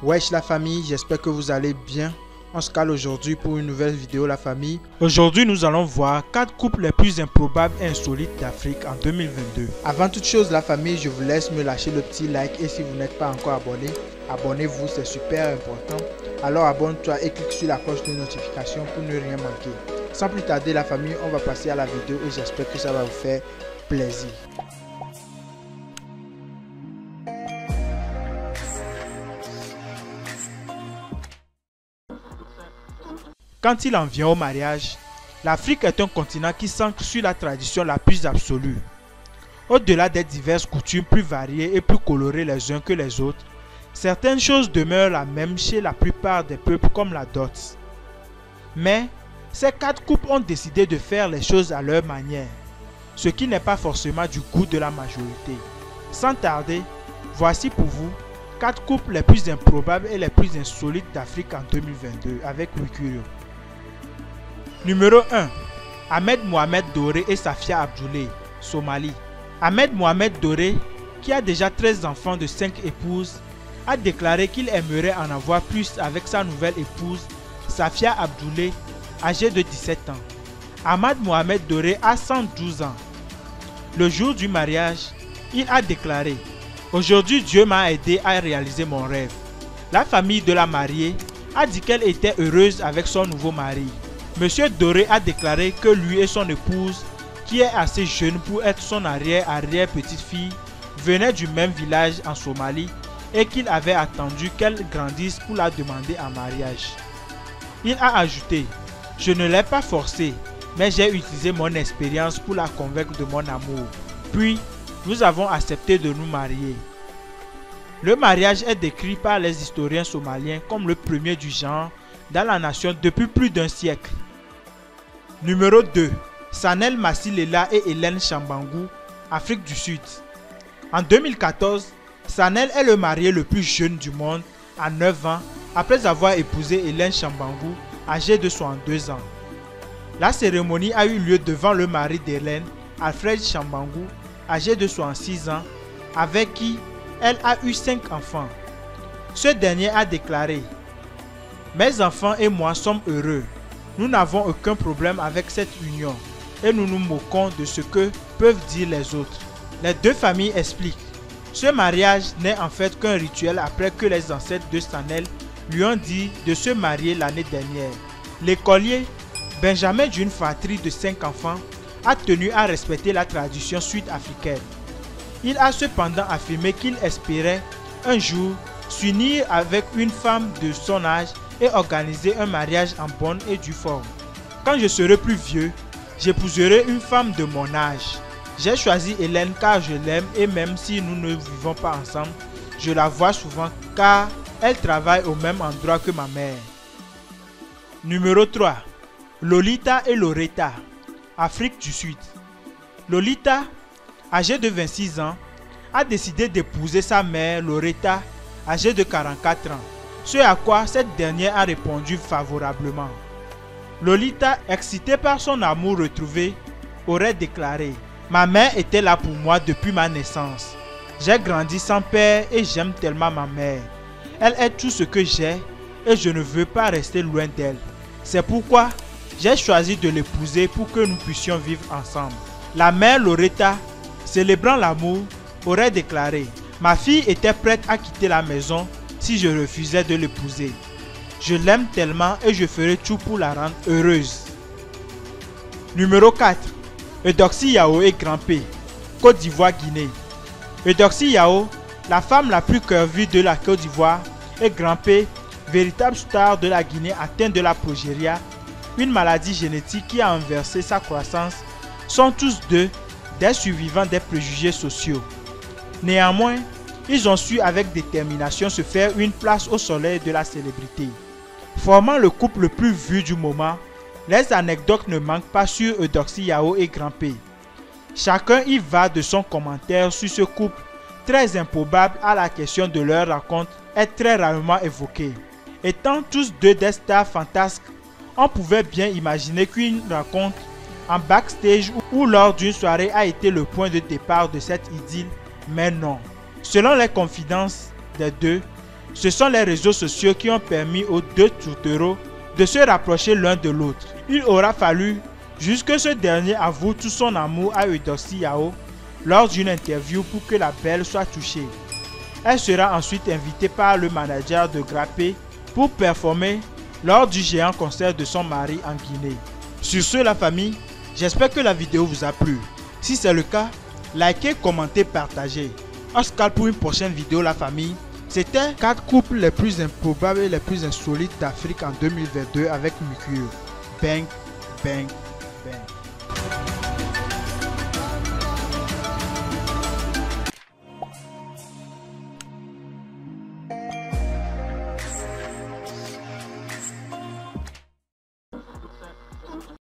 Wesh la famille, j'espère que vous allez bien. On se cale aujourd'hui pour une nouvelle vidéo la famille. Aujourd'hui nous allons voir 4 couples les plus improbables et insolites d'Afrique en 2022. Avant toute chose la famille, je vous laisse me lâcher le petit like et si vous n'êtes pas encore abonné, abonnez-vous, c'est super important. Alors abonne-toi et clique sur la cloche de notification pour ne rien manquer. Sans plus tarder la famille, on va passer à la vidéo et j'espère que ça va vous faire plaisir. Quand il en vient au mariage, l'Afrique est un continent qui s'ancre sur la tradition la plus absolue. Au-delà des diverses coutumes plus variées et plus colorées les uns que les autres, certaines choses demeurent la même chez la plupart des peuples comme la dot. Mais, ces 4 couples ont décidé de faire les choses à leur manière, ce qui n'est pas forcément du goût de la majorité. Sans tarder, voici pour vous 4 couples les plus improbables et les plus insolites d'Afrique en 2022 avec Wikurio. Numéro 1. Ahmed Mohamed Doré et Safia Abdoulaye, Somalie. Ahmed Mohamed Doré, qui a déjà 13 enfants de 5 épouses, a déclaré qu'il aimerait en avoir plus avec sa nouvelle épouse, Safia Abdoulaye, âgée de 17 ans. Ahmed Mohamed Doré a 112 ans. Le jour du mariage, il a déclaré « Aujourd'hui, Dieu m'a aidé à réaliser mon rêve ». La famille de la mariée a dit qu'elle était heureuse avec son nouveau mari. Monsieur Doré a déclaré que lui et son épouse, qui est assez jeune pour être son arrière-petite-fille, venaient du même village en Somalie et qu'il avait attendu qu'elle grandisse pour la demander en mariage. Il a ajouté « Je ne l'ai pas forcée, mais j'ai utilisé mon expérience pour la convaincre de mon amour. Puis, nous avons accepté de nous marier. » Le mariage est décrit par les historiens somaliens comme le premier du genre dans la nation depuis plus d'un siècle. Numéro 2. Sanel Masilela et Hélène Chambangou, Afrique du Sud. En 2014, Sanel est le marié le plus jeune du monde à 9 ans après avoir épousé Hélène Chambangou, âgée de 62 ans. La cérémonie a eu lieu devant le mari d'Hélène, Alfred Chambangou, âgé de 66 ans, avec qui elle a eu 5 enfants. Ce dernier a déclaré « Mes enfants et moi sommes heureux. Nous n'avons aucun problème avec cette union et nous nous moquons de ce que peuvent dire les autres. » Les deux familles expliquent. Ce mariage n'est en fait qu'un rituel après que les ancêtres de Sanel lui ont dit de se marier l'année dernière. L'écolier, Benjamin d'une fratrie de 5 enfants, a tenu à respecter la tradition sud-africaine. Il a cependant affirmé qu'il espérait un jour s'unir avec une femme de son âge et organiser un mariage en bonne et due forme. Quand je serai plus vieux, j'épouserai une femme de mon âge. J'ai choisi Hélène car je l'aime et même si nous ne vivons pas ensemble, je la vois souvent car elle travaille au même endroit que ma mère. Numéro 3. Lolita et Loretta, Afrique du Sud. Lolita, âgée de 26 ans, a décidé d'épouser sa mère Loretta, âgée de 44 ans. Ce à quoi cette dernière a répondu favorablement. Lolita, excitée par son amour retrouvé, aurait déclaré « Ma mère était là pour moi depuis ma naissance. J'ai grandi sans père et j'aime tellement ma mère. Elle est tout ce que j'ai et je ne veux pas rester loin d'elle. C'est pourquoi j'ai choisi de l'épouser pour que nous puissions vivre ensemble. » La mère Loretta, célébrant l'amour, aurait déclaré « Ma fille était prête à quitter la maison si je refusais de l'épouser. Je l'aime tellement et je ferai tout pour la rendre heureuse. » Numéro 4. Eudoxie Yao et Grand P, Côte d'Ivoire-Guinée. Eudoxie Yao, la femme la plus curvie de la Côte d'Ivoire, et Grand P, véritable star de la Guinée atteinte de la progéria, une maladie génétique qui a inversé sa croissance, sont tous deux des survivants des préjugés sociaux. Néanmoins, ils ont su avec détermination se faire une place au soleil de la célébrité. Formant le couple le plus vu du moment, les anecdotes ne manquent pas sur Eudoxie Yao et Grand P. Chacun y va de son commentaire sur ce couple, très improbable à la question de leur rencontre, est très rarement évoqué. Étant tous deux des stars fantasques, on pouvait bien imaginer qu'une rencontre en backstage ou lors d'une soirée a été le point de départ de cette idylle, mais non. Selon les confidences des deux, Ce sont les réseaux sociaux qui ont permis aux deux tourtereaux de se rapprocher l'un de l'autre. Il aura fallu jusque ce dernier avoue tout son amour à Eudoxie Yao lors d'une interview pour que la belle soit touchée. Elle sera ensuite invitée par le manager de Grappé pour performer lors du géant concert de son mari en Guinée. Sur ce la famille, j'espère que la vidéo vous a plu. Si c'est le cas, likez, commentez, partagez. On se calme pour une prochaine vidéo la famille. C'était 4 couples les plus improbables et les plus insolites d'Afrique en 2022 avec Mukio. Bang, bang, bang.